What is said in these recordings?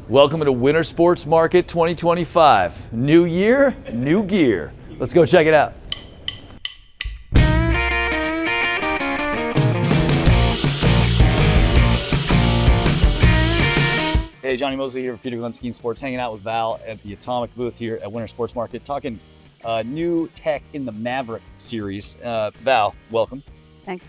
Welcome to Winter Sports Market 2025. New year, new gear. Let's go check it out. Hey, Jonny Moseley here with Peter Glenn Ski and Sports, hanging out with Val at the Atomic booth here at Winter Sports Market, talking new tech in the Maverick series. Val, welcome. Thanks.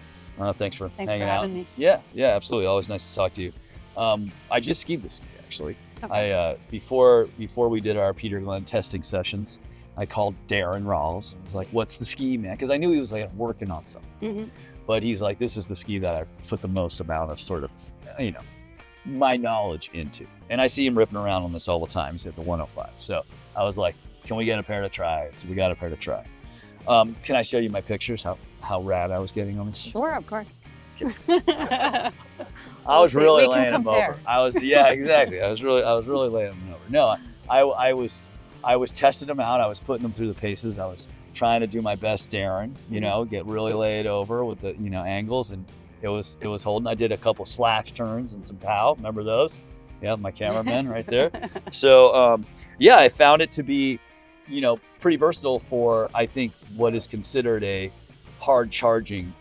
Thanks for hanging for out. having me. Yeah, absolutely. Always nice to talk to you. I just skied this ski, actually. Okay. I before we did our Peter Glenn testing sessions, I called Darren Rawls. I was like, "What's the ski, man?" Because I knew he was like working on something. Mm-hmm. But he's like, "This is the ski that I've put the most amount of sort of, my knowledge into." And I see him ripping around on this all the time. He's at the 105. So I was like, "Can we get a pair to try?" So we got a pair to try. Can I show you my pictures? How rad I was getting on this? Sure, of course. I was really laying him him over. Exactly. I was really laying him over. No, I was testing him out. I was putting him through the paces. I was trying to do my best, Darren. Get really laid over with the angles, and it was holding. I did a couple slash turns and some pow. Remember those? Yeah, my cameraman right there. So I found it to be pretty versatile for, I think, what is considered a hard charging.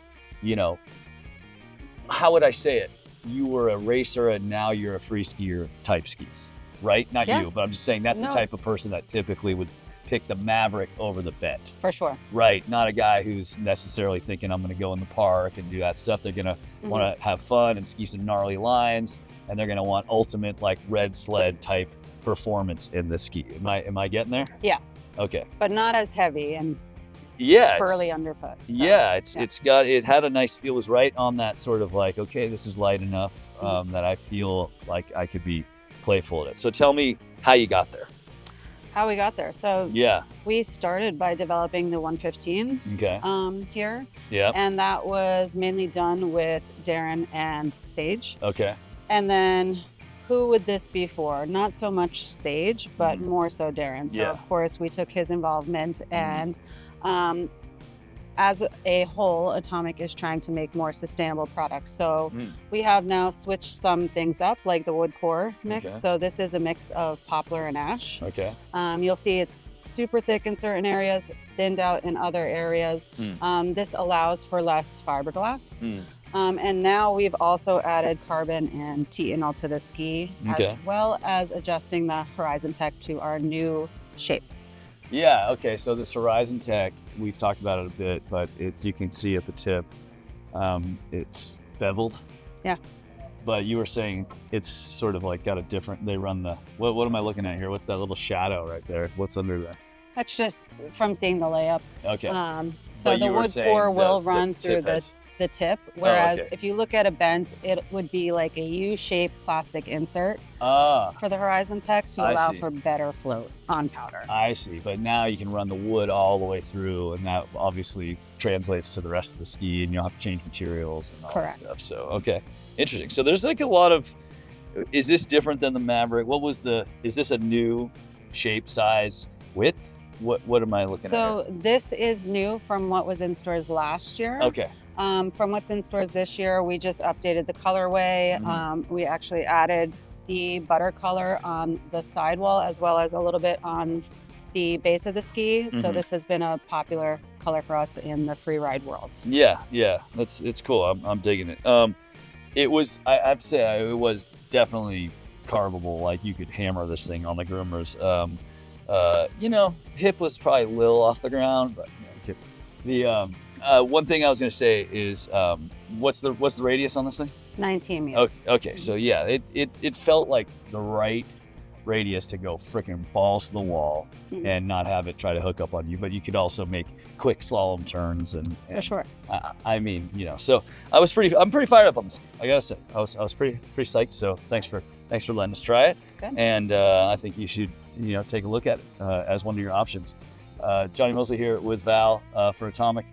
How would I say it? You were a racer and now you're a free skier type skis, right? Not Yeah. you, but I'm just saying that's No. the type of person that typically would pick the Maverick over the Bent. For sure. Right, not a guy who's necessarily thinking I'm gonna go in the park and do that stuff. They're gonna wanna have fun and ski some gnarly lines, and they're gonna want ultimate like red sled type performance in the ski. Am I getting there? Yeah. Okay. But not as heavy and Yes. burly underfoot. So, It had a nice feel. It was right on that sort of like, okay, this is light enough that I feel like I could be playful at it. So tell me how you got there. How we got there. So we started by developing the 115 Okay. here. Yeah. And that was mainly done with Darren and Sage. Okay. And then who would this be for? Not so much Sage, but more so Darren. So of course we took his involvement, and as a whole, Atomic is trying to make more sustainable products. So we have now switched some things up, like the wood core mix. Okay. So this is a mix of poplar and ash. Okay. You'll see it's super thick in certain areas, thinned out in other areas. This allows for less fiberglass. And now we've also added carbon and T-enol to the ski, as well as adjusting the Horizon Tech to our new shape. Yeah, okay, so this Horizon Tech, we've talked about it a bit, but you can see at the tip, it's beveled. Yeah. But you were saying it's sort of like got a different, they run the, what am I looking at here? What's that little shadow right there? What's under there? That's just from seeing the layup. Okay. So But the you were wood saying core will run through tip the tip, whereas okay. if you look at a bent, it would be like a U-shaped plastic insert for the Horizon Tech to I allow see. for better float on powder. I see, but now you can run the wood all the way through, and that obviously translates to the rest of the ski, and you'll have to change materials and all Correct. that stuff. So, okay, interesting. So there's like a lot of, is this different than the Maverick? Is this a new shape, size, width? What am I looking at here? So this is new from what was in stores last year. Okay. From what's in stores this year, we just updated the colorway. We actually added the butter color on the sidewall as well as a little bit on the base of the ski. So this has been a popular color for us in the free ride world. Yeah, it's cool. I'm digging it. It was, I'd say it was definitely carvable. Like you could hammer this thing on the groomers. Hip was probably a little off the ground, but one thing I was going to say is, what's the radius on this thing? 19 meters. Okay. So yeah, it felt like the right radius to go freaking balls to the wall and not have it try to hook up on you, but you could also make quick slalom turns and For sure. So I'm pretty fired up on this. I gotta say, I was pretty psyched. So thanks for letting us try it. Good. And I think you should take a look at it as one of your options. Jonny Moseley here with Val for Atomic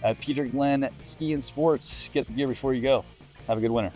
at Peter Glenn Ski and Sports. Get the gear before you go. Have a good winter.